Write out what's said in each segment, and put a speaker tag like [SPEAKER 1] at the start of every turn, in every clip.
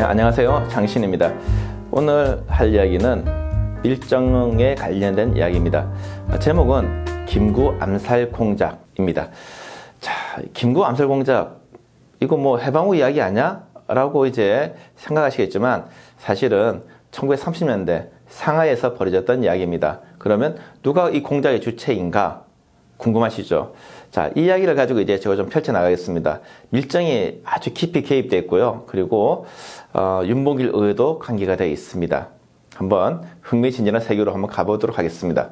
[SPEAKER 1] 안녕하세요, 장신입니다. 오늘 할 이야기는 밀정에 관련된 이야기입니다. 제목은 김구 암살 공작입니다. 자, 김구 암살 공작 이거 뭐 해방 후 이야기 아니야? 라고 이제 생각하시겠지만 사실은 1930년대 상하이에서 벌어졌던 이야기입니다. 그러면 누가 이 공작의 주체인가 궁금하시죠? 자, 이 이야기를 가지고 이제 제가 좀 펼쳐나가겠습니다. 밀정이 아주 깊이 개입되어 있고요. 그리고 윤봉길 의회도 관계가 되어 있습니다. 한번 흥미진진한 세계로 한번 가보도록 하겠습니다.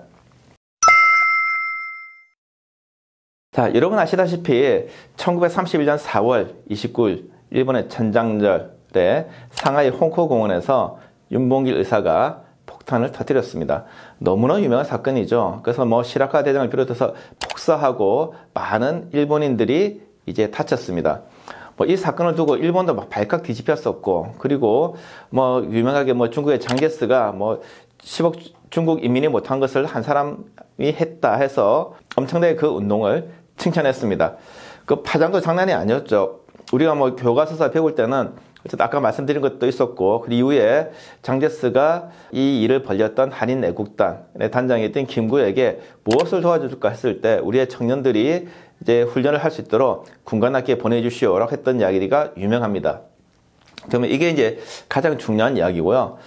[SPEAKER 1] 자, 여러분 아시다시피 1931년 4월 29일 일본의 천장절에 상하이 홍코공원에서 윤봉길 의사가 폭탄을 터뜨렸습니다. 너무나 유명한 사건이죠. 그래서 뭐 시라카 대장을 비롯해서 폭사하고 많은 일본인들이 이제 다쳤습니다. 뭐 이 사건을 두고 일본도 막 발칵 뒤집혔었고, 그리고 뭐 유명하게 뭐 중국의 장제스가 뭐 10억 중국 인민이 못한 것을 한 사람이 했다 해서 엄청나게 그 운동을 칭찬했습니다. 그 파장도 장난이 아니었죠. 우리가 뭐 교과서에서 배울 때는 어쨌든 아까 말씀드린 것도 있었고, 그 이후에 장제스가 이 일을 벌였던 한인 애국단의 단장이었던 김구에게 무엇을 도와줄까 했을 때 우리의 청년들이 이제 훈련을 할 수 있도록 군관학교에 보내주시오라고 했던 이야기가 유명합니다. 그러면 이게 이제 가장 중요한 이야기고요.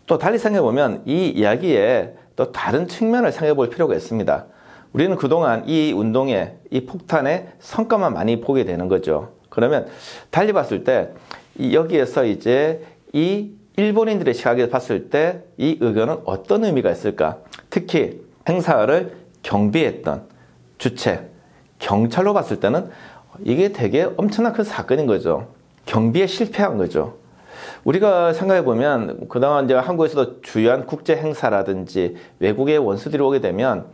[SPEAKER 1] 또 달리 생각해보면 이 이야기에 또 다른 측면을 생각해볼 필요가 있습니다. 우리는 그동안 이 운동에, 이 폭탄의 성과만 많이 보게 되는 거죠. 그러면 달리 봤을 때 여기에서 이제 이 일본인들의 시각에서 봤을 때 이 의견은 어떤 의미가 있을까? 특히 행사를 경비했던 주체, 경찰로 봤을 때는 이게 되게 엄청난 큰 사건인 거죠. 경비에 실패한 거죠. 우리가 생각해 보면 그동안 이제 한국에서도 주요한 국제 행사라든지 외국의 원수들이 오게 되면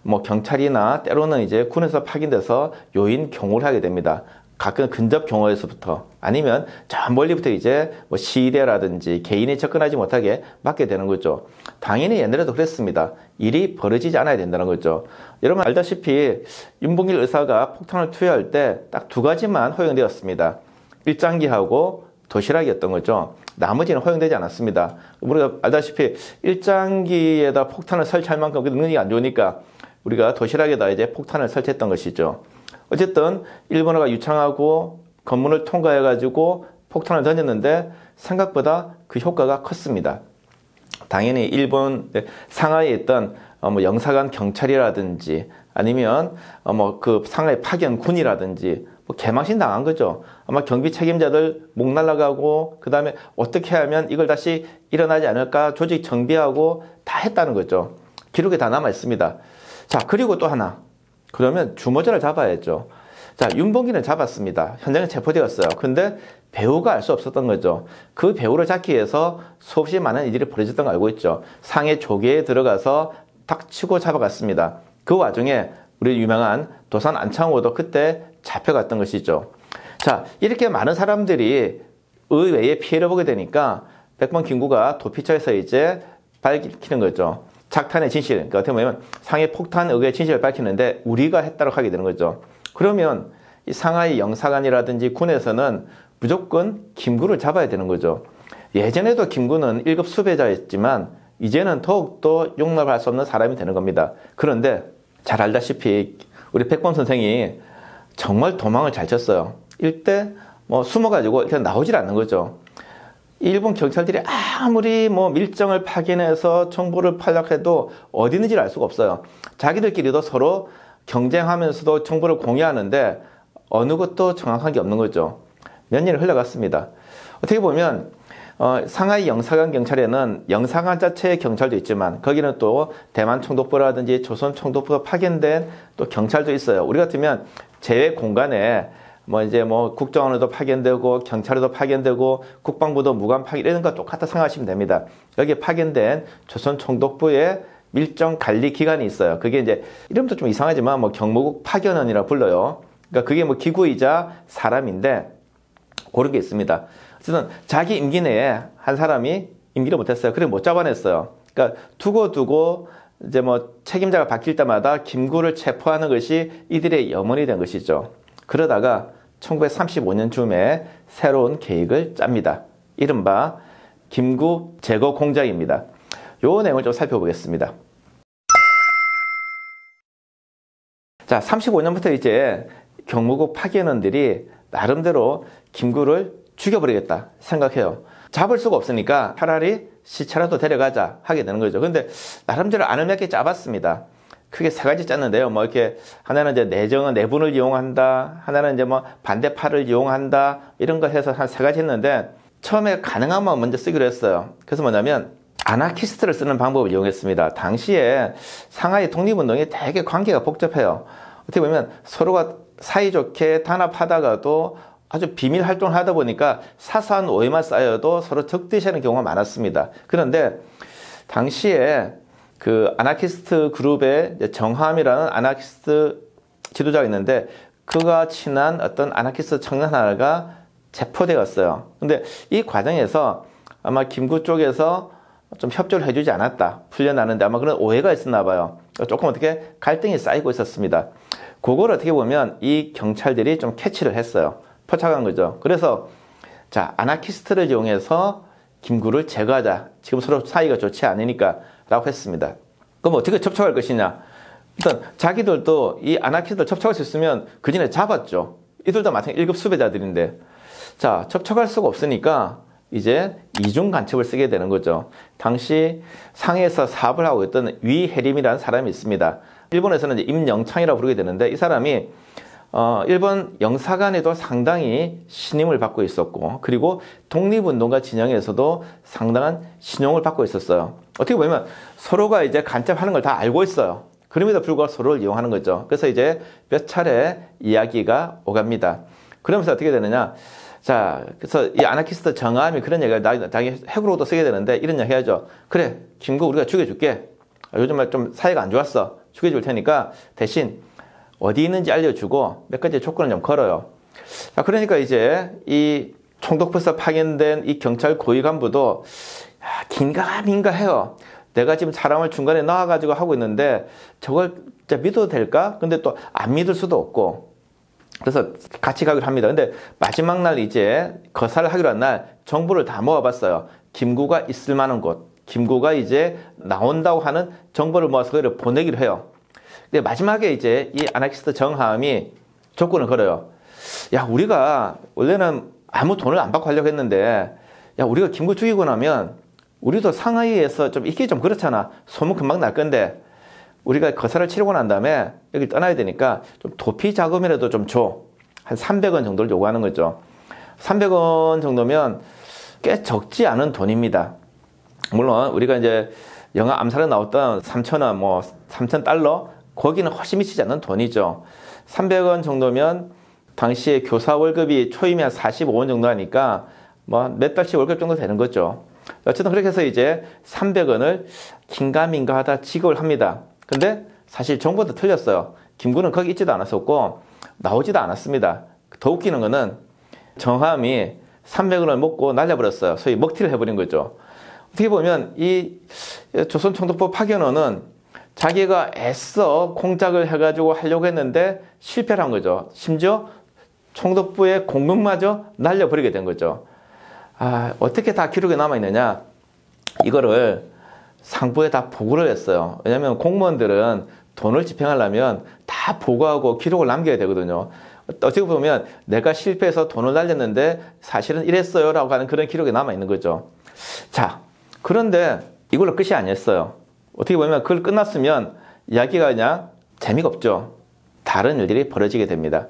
[SPEAKER 1] 뭐 경찰이나 때로는 이제 군에서 파견돼서 요인 경호를 하게 됩니다. 가끔 근접 경호에서부터 아니면 저 멀리부터 이제 뭐 시위대라든지 개인이 접근하지 못하게 막게 되는 거죠. 당연히 옛날에도 그랬습니다. 일이 벌어지지 않아야 된다는 거죠. 여러분 알다시피 윤봉길 의사가 폭탄을 투여할 때 딱 두 가지만 허용되었습니다. 일장기하고 도시락이었던 거죠. 나머지는 허용되지 않았습니다. 우리가 알다시피 일장기에다 폭탄을 설치할 만큼 능력이 안 좋으니까 우리가 도시락에다 이제 폭탄을 설치했던 것이죠. 어쨌든 일본어가 유창하고 건물을 통과해가지고 폭탄을 던졌는데 생각보다 그 효과가 컸습니다. 당연히 일본 상하이에 있던 뭐 영사관 경찰이라든지 아니면 뭐 그 상하이 파견 군이라든지 뭐 개망신 당한 거죠. 아마 경비 책임자들 목 날라가고 그 다음에 어떻게 하면 이걸 다시 일어나지 않을까 조직 정비하고 다 했다는 거죠. 기록에 다 남아 있습니다. 자, 그리고 또 하나. 그러면 주모자를 잡아야죠. 자, 윤봉길은 잡았습니다. 현장에 체포되었어요. 근데 배우가 알 수 없었던 거죠. 그 배우를 잡기 위해서 수없이 많은 일들이 벌어졌던 거 알고 있죠. 상해 조계에 들어가서 탁 치고 잡아갔습니다. 그 와중에 우리 유명한 도산 안창호도 그때 잡혀갔던 것이죠. 자, 이렇게 많은 사람들이 의외의 피해를 보게 되니까 백번 김구가 도피처에서 이제 밝히는 거죠. 작탄의 진실, 그러니까 어떻게 보면 상해 폭탄 의혹의 진실을 밝히는데 우리가 했다고 하게 되는 거죠. 그러면 이 상하이 영사관이라든지 군에서는 무조건 김구를 잡아야 되는 거죠. 예전에도 김구는 1급 수배자였지만 이제는 더욱더 용납할 수 없는 사람이 되는 겁니다. 그런데 잘 알다시피 우리 백범 선생이 정말 도망을 잘 쳤어요. 일대 뭐 숨어가지고 일단 나오질 않는 거죠. 일본 경찰들이 아무리 뭐 밀정을 파견해서 정보를 팔락해도 어디 있는지를 알 수가 없어요. 자기들끼리도 서로 경쟁하면서도 정보를 공유하는데 어느 것도 정확한 게 없는 거죠. 몇 년이 흘러갔습니다. 어떻게 보면 상하이 영사관 경찰에는 영사관 자체의 경찰도 있지만 거기는 또 대만 총독부라든지 조선 총독부가 파견된 또 경찰도 있어요. 우리 같으면 제외 공간에 뭐 이제 뭐 국정원에도 파견되고 경찰에도 파견되고 국방부도 무관 파견 이런 거 똑같다 생각하시면 됩니다. 여기에 파견된 조선 총독부의 밀정 관리 기관이 있어요. 그게 이제 이름도 좀 이상하지만 뭐 경무국 파견원이라 불러요. 그러니까 그게 뭐 기구이자 사람인데 그런 게 있습니다. 어쨌든 자기 임기 내에 한 사람이 임기를 못했어요. 그래 못 잡아냈어요. 그러니까 두고 이제 뭐 책임자가 바뀔 때마다 김구를 체포하는 것이 이들의 염원이 된 것이죠. 그러다가 1935년쯤에 새로운 계획을 짭니다. 이른바 김구 제거 공작입니다. 요 내용을 좀 살펴보겠습니다. 자, 35년부터 이제 경무국 파견원들이 나름대로 김구를 죽여버리겠다 생각해요. 잡을 수가 없으니까 차라리 시체라도 데려가자 하게 되는 거죠. 근데 나름대로 안을 몇 개 짜봤습니다. 크게 세 가지 짰는데요. 뭐 이렇게 하나는 이제 내분을 이용한다, 하나는 이제 뭐 반대팔을 이용한다, 이런 걸 해서 한 세 가지 했는데 처음에 가능하면 먼저 쓰기로 했어요. 그래서 뭐냐면 아나키스트를 쓰는 방법을 이용했습니다. 당시에 상하이 독립운동이 되게 관계가 복잡해요. 어떻게 보면 서로가 사이좋게 단합하다가도 아주 비밀 활동을 하다 보니까 사소한 오해만 쌓여도 서로 적대시하는 경우가 많았습니다. 그런데 당시에 그 아나키스트 그룹의 정함이라는 아나키스트 지도자가 있는데 그가 친한 어떤 아나키스트 청년 하나가 체포되었어요. 근데 이 과정에서 아마 김구 쪽에서 좀 협조를 해주지 않았다. 풀려나는데 아마 그런 오해가 있었나 봐요. 조금 어떻게 갈등이 쌓이고 있었습니다. 그걸 어떻게 보면 이 경찰들이 좀 캐치를 했어요. 포착한 거죠. 그래서 자, 아나키스트를 이용해서 김구를 제거하자. 지금 서로 사이가 좋지 않으니까 라고 했습니다. 그럼 어떻게 접촉할 것이냐? 일단 자기들도 이 아나키스트를 접촉할 수 있으면 그 전에 잡았죠. 이들도 마찬가지 1급 수배자들인데 자, 접촉할 수가 없으니까 이제 이중 간첩을 쓰게 되는 거죠. 당시 상해에서 사업을 하고 있던 위해림이라는 사람이 있습니다. 일본에서는 이제 임영창이라고 부르게 되는데 이 사람이 일본 영사관에도 상당히 신임을 받고 있었고 그리고 독립운동가 진영에서도 상당한 신용을 받고 있었어요. 어떻게 보면 서로가 이제 간첩하는 걸 다 알고 있어요. 그럼에도 불구하고 서로를 이용하는 거죠. 그래서 이제 몇 차례 이야기가 오갑니다. 그러면서 어떻게 되느냐? 자, 그래서 이 아나키스트 정함이 그런 얘기를 나중에 핵으로도 쓰게 되는데 이런 얘기 해야죠. 그래, 김구 우리가 죽여줄게. 요즘 좀 사이가 안 좋았어. 죽여줄 테니까 대신 어디 있는지 알려주고 몇 가지 조건을 좀 걸어요. 자, 그러니까 이제 이 총독부에서 파견된 이 경찰 고위 간부도 긴가민가 해요. 내가 지금 사람을 중간에 넣어가지고 하고 있는데 저걸 진짜 믿어도 될까? 근데 또 안 믿을 수도 없고 그래서 같이 가기로 합니다. 근데 마지막 날 이제 거사를 하기로 한 날 정보를 다 모아봤어요. 김구가 있을 만한 곳, 김구가 이제 나온다고 하는 정보를 모아서 그를 보내기로 해요. 근데 마지막에 이제 이 아나키스트 정함이 조건을 걸어요. 야, 우리가 원래는 아무 돈을 안 받고 하려고 했는데 야, 우리가 김구 죽이고 나면 우리도 상하이에서 좀 있기 좀 그렇잖아. 소문 금방 날 건데 우리가 거사를 치르고 난 다음에 여기 떠나야 되니까 좀 도피 자금이라도 좀 줘. 한 300원 정도를 요구하는 거죠. 300원 정도면 꽤 적지 않은 돈입니다. 물론 우리가 이제 영화 암살에 나왔던 3,000원, 뭐 3,000달러 거기는 훨씬 미치지 않는 돈이죠. 300원 정도면 당시에 교사 월급이 초임이 한 45원 정도 하니까 뭐 몇 달치 월급 정도 되는 거죠. 어쨌든 그렇게 해서 이제 300원을 긴가민가 하다 지급을 합니다. 근데 사실 정보도 틀렸어요. 김구는 거기 있지도 않았었고 나오지도 않았습니다. 더 웃기는 거는 정함이 300원을 먹고 날려버렸어요. 소위 먹튀를 해버린 거죠. 어떻게 보면 이 조선총독부 파견원은 자기가 애써 공작을 해가지고 하려고 했는데 실패를 한 거죠. 심지어 총독부의 공문마저 날려버리게 된 거죠. 어떻게 다 기록에 남아있느냐? 이거를 상부에 다 보고를 했어요. 왜냐하면 공무원들은 돈을 집행하려면 다 보고하고 기록을 남겨야 되거든요. 어떻게 보면 내가 실패해서 돈을 날렸는데 사실은 이랬어요 라고 하는 그런 기록이 남아있는 거죠. 자, 그런데 이걸로 끝이 아니었어요. 어떻게 보면 그걸 끝났으면 이야기가 그냥 재미가 없죠. 다른 일들이 벌어지게 됩니다.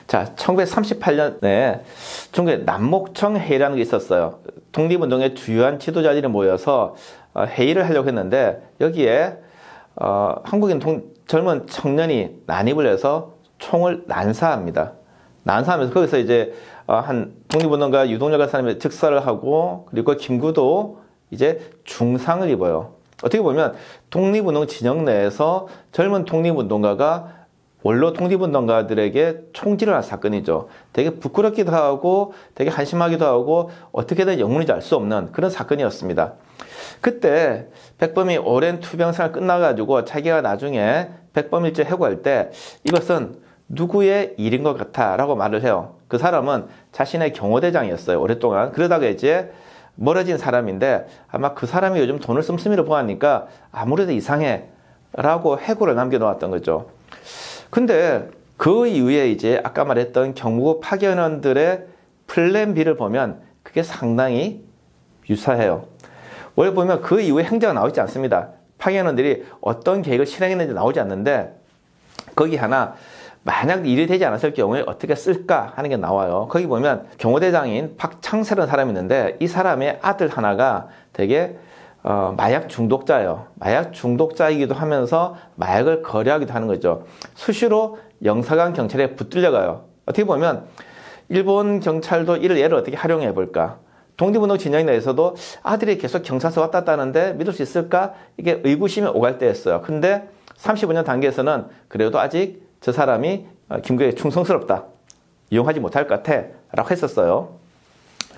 [SPEAKER 1] 자, 1938년에 중국에 남목청 회의라는 게 있었어요. 독립운동의 주요한 지도자들이 모여서 회의를 하려고 했는데 여기에 한국인 젊은 청년이 난입을 해서 총을 난사합니다. 난사하면서 거기서 이제 한 독립운동가 유동열 같은 사람이 즉사를 하고 그리고 김구도 이제 중상을 입어요. 어떻게 보면 독립운동 진영 내에서 젊은 독립운동가가 원로 독립운동가들에게 총질을 한 사건이죠. 되게 부끄럽기도 하고 되게 한심하기도 하고 어떻게든 영문인지 알 수 없는 그런 사건이었습니다. 그때 백범이 오랜 투병생활 끝나가지고 자기가 나중에 백범일제 해고할 때 이것은 누구의 일인 것 같아 라고 말을 해요. 그 사람은 자신의 경호대장이었어요. 오랫동안. 그러다가 이제 멀어진 사람인데 아마 그 사람이 요즘 돈을 씀씀이를 보았으니까 아무래도 이상해 라고 해고를 남겨놓았던 거죠. 근데 그 이후에 이제 아까 말했던 경무국 파견원들의 플랜 B를 보면 그게 상당히 유사해요. 원래 보면 그 이후에 행정은 나오지 않습니다. 파견원들이 어떤 계획을 실행했는지 나오지 않는데 거기 하나 만약 일이 되지 않았을 경우에 어떻게 쓸까 하는 게 나와요. 거기 보면 경호대장인 박창세라는 사람이 있는데 이 사람의 아들 하나가 되게 마약 중독자예요. 마약 중독자이기도 하면서 마약을 거래하기도 하는 거죠. 수시로 영사관 경찰에 붙들려가요. 어떻게 보면 일본 경찰도 이를 예를 어떻게 활용해 볼까? 독립운동 진영에 대해서도 아들이 계속 경찰서 왔다 갔다 하는데 믿을 수 있을까? 이게 의구심이 오갈 때였어요. 근데 35년 단계에서는 그래도 아직 저 사람이 김구에게 충성스럽다. 이용하지 못할 것 같아. 라고 했었어요.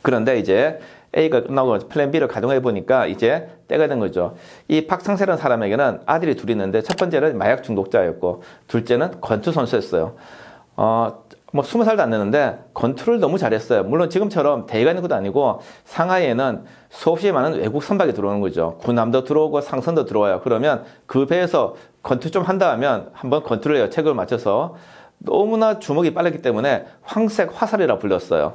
[SPEAKER 1] 그런데 이제 A가 끝나고 플랜 B를 가동해 보니까 이제 때가 된 거죠. 이 박창세라는 사람에게는 아들이 둘이 있는데 첫 번째는 마약 중독자였고 둘째는 권투 선수였어요. 뭐 20살도 안 되는데 권투를 너무 잘했어요. 물론 지금처럼 대회가 있는 것도 아니고 상하이에는 수없이 많은 외국 선박이 들어오는 거죠. 군함도 들어오고 상선도 들어와요. 그러면 그 배에서 권투 좀 한다 하면 한번 권투를 해요. 체급을 맞춰서. 너무나 주먹이 빠르기 때문에 황색 화살이라 불렸어요.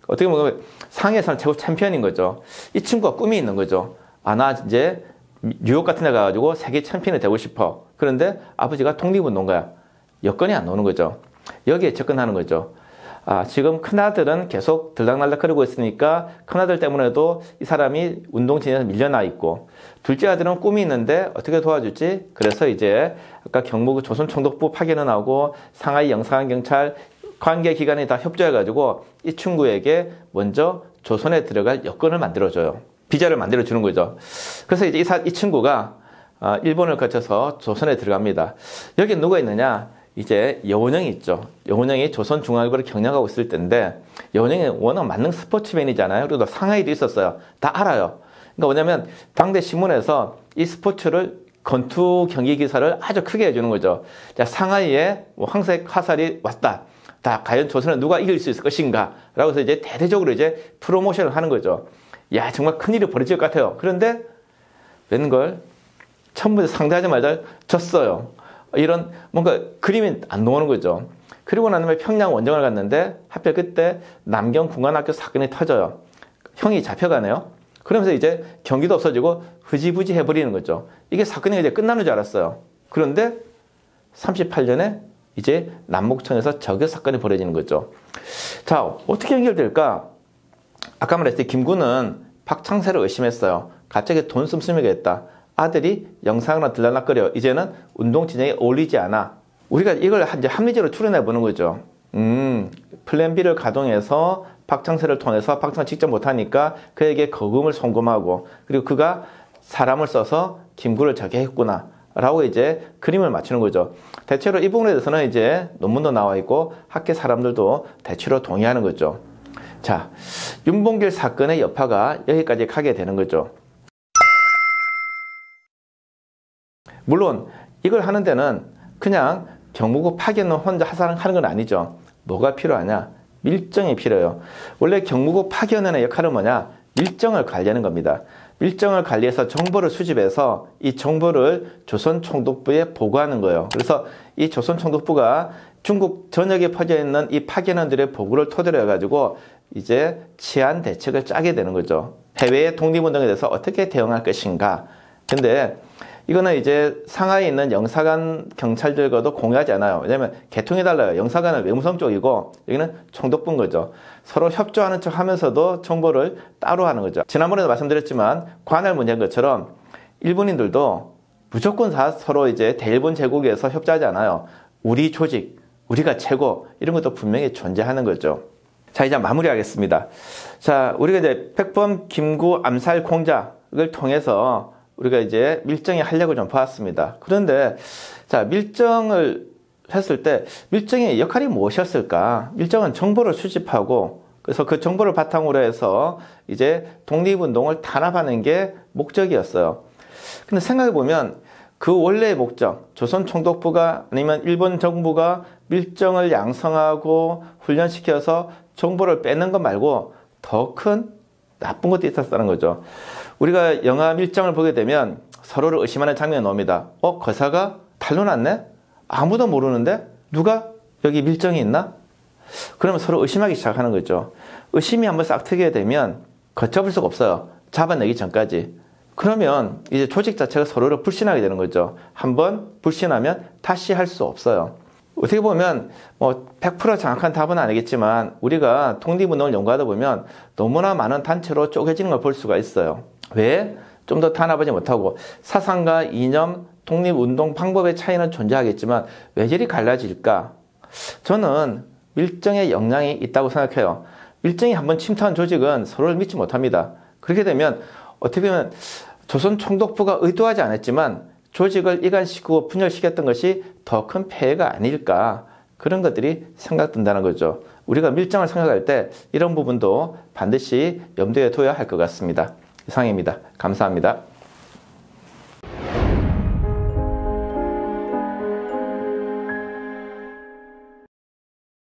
[SPEAKER 1] 어떻게 보면 상해에서는 최고 챔피언인 거죠. 이 친구가 꿈이 있는 거죠. 나 이제 뉴욕 같은 데 가가지고 세계 챔피언이 되고 싶어. 그런데 아버지가 독립운동가야. 여건이 안 나오는 거죠. 여기에 접근하는 거죠. 지금 큰아들은 계속 들락날락거리고 있으니까 큰아들 때문에도 이 사람이 운동진에서 밀려나 있고 둘째 아들은 꿈이 있는데 어떻게 도와주지? 그래서 이제 아까 경무국 조선총독부 파견을 하고 상하이 영사관경찰 관계기관이 다 협조해가지고 이 친구에게 먼저 조선에 들어갈 여건을 만들어줘요. 비자를 만들어주는 거죠. 그래서 이제 이 친구가 일본을 거쳐서 조선에 들어갑니다. 여기 누가 있느냐? 이제 여원영이 있죠. 여원영이 조선중앙일보를 경영하고 있을 때인데 여원영이 워낙 만능 스포츠맨이잖아요. 그리고 상하이도 있었어요. 다 알아요. 그러니까 뭐냐면 당대 신문에서 이 스포츠를 권투 경기 기사를 아주 크게 해주는 거죠. 자, 상하이에 황색 화살이 왔다. 다 과연 조선은 누가 이길 수 있을 것인가? 라고 해서 이제 대대적으로 이제 프로모션을 하는 거죠. 야, 정말 큰일이 벌어질 것 같아요. 그런데 웬걸 처음부터 상대하자마자 졌어요. 이런 뭔가 그림이 안 나오는 거죠. 그리고 난 다음에 평양 원정을 갔는데 하필 그때 남경 군관학교 사건이 터져요. 형이 잡혀가네요. 그러면서 이제 경기도 없어지고 흐지부지 해버리는 거죠. 이게 사건이 이제 끝나는 줄 알았어요. 그런데 38년에 이제 남목청에서 적유 사건이 벌어지는 거죠. 자, 어떻게 연결될까? 아까 말했듯이 김구는 박창세를 의심했어요. 갑자기 돈 씀씀이게 했다. 아들이 영상으로 들락날락거려. 이제는 운동 진영에 어울리지 않아. 우리가 이걸 이제 합리적으로 추론해 보는 거죠. 플랜 B를 가동해서 박창세를 통해서 박창세 직접 못하니까 그에게 거금을 송금하고 그리고 그가 사람을 써서 김구를 저게 했구나. 라고 이제 그림을 맞추는 거죠. 대체로 이 부분에 대해서는 이제 논문도 나와 있고 학계 사람들도 대체로 동의하는 거죠. 자, 윤봉길 사건의 여파가 여기까지 가게 되는 거죠. 물론 이걸 하는 데는 그냥 경무국 파견을 혼자 하는 건 아니죠. 뭐가 필요하냐? 밀정이 필요해요. 원래 경무국 파견원의 역할은 뭐냐? 밀정을 관리하는 겁니다. 밀정을 관리해서 정보를 수집해서 이 정보를 조선총독부에 보고하는 거예요. 그래서 이 조선총독부가 중국 전역에 퍼져 있는 이 파견원들의 보고를 토대로 해가지고 이제 치안 대책을 짜게 되는 거죠. 해외의 독립운동에 대해서 어떻게 대응할 것인가. 근데 이거는 이제 상하이에 있는 영사관 경찰들과도 공유하지 않아요. 왜냐하면 계통이 달라요. 영사관은 외무성 쪽이고 여기는 총독부인 거죠. 서로 협조하는 척 하면서도 정보를 따로 하는 거죠. 지난번에도 말씀드렸지만 관할 문제인 것처럼 일본인들도 무조건 다 서로 이제 대일본 제국에서 협조하지 않아요. 우리 조직, 우리가 최고 이런 것도 분명히 존재하는 거죠. 자, 이제 마무리하겠습니다. 자, 우리가 이제 백범 김구 암살 공작을 통해서 우리가 이제 밀정의 활약을 좀 보았습니다. 그런데 자, 밀정을 했을 때 밀정의 역할이 무엇이었을까? 밀정은 정보를 수집하고 그래서 그 정보를 바탕으로 해서 이제 독립운동을 탄압하는 게 목적이었어요. 근데 생각해 보면 그 원래의 목적, 조선 총독부가 아니면 일본 정부가 밀정을 양성하고 훈련시켜서 정보를 뺏는 것 말고 더 큰 나쁜 것도 있었다는 거죠. 우리가 영화 밀정을 보게 되면 서로를 의심하는 장면이 나옵니다. 거사가 탈로 났네? 아무도 모르는데? 누가 여기 밀정이 있나? 그러면 서로 의심하기 시작하는 거죠. 의심이 한번 싹 트게 되면 걷잡을 수가 없어요. 잡아내기 전까지. 그러면 이제 조직 자체가 서로를 불신하게 되는 거죠. 한번 불신하면 다시 할 수 없어요. 어떻게 보면 100% 정확한 답은 아니겠지만 우리가 독립운동을 연구하다 보면 너무나 많은 단체로 쪼개지는 걸 볼 수가 있어요. 왜? 좀 더 단합하지 못하고 사상과 이념, 독립운동 방법의 차이는 존재하겠지만 왜 저리 갈라질까? 저는 밀정의 영향이 있다고 생각해요. 밀정이 한번 침투한 조직은 서로를 믿지 못합니다. 그렇게 되면 어떻게 보면 조선 총독부가 의도하지 않았지만 조직을 이간시키고 분열시켰던 것이 더 큰 폐해가 아닐까, 그런 것들이 생각된다는 거죠. 우리가 밀정을 생각할 때 이런 부분도 반드시 염두에 둬야 할 것 같습니다. 이상입니다. 감사합니다.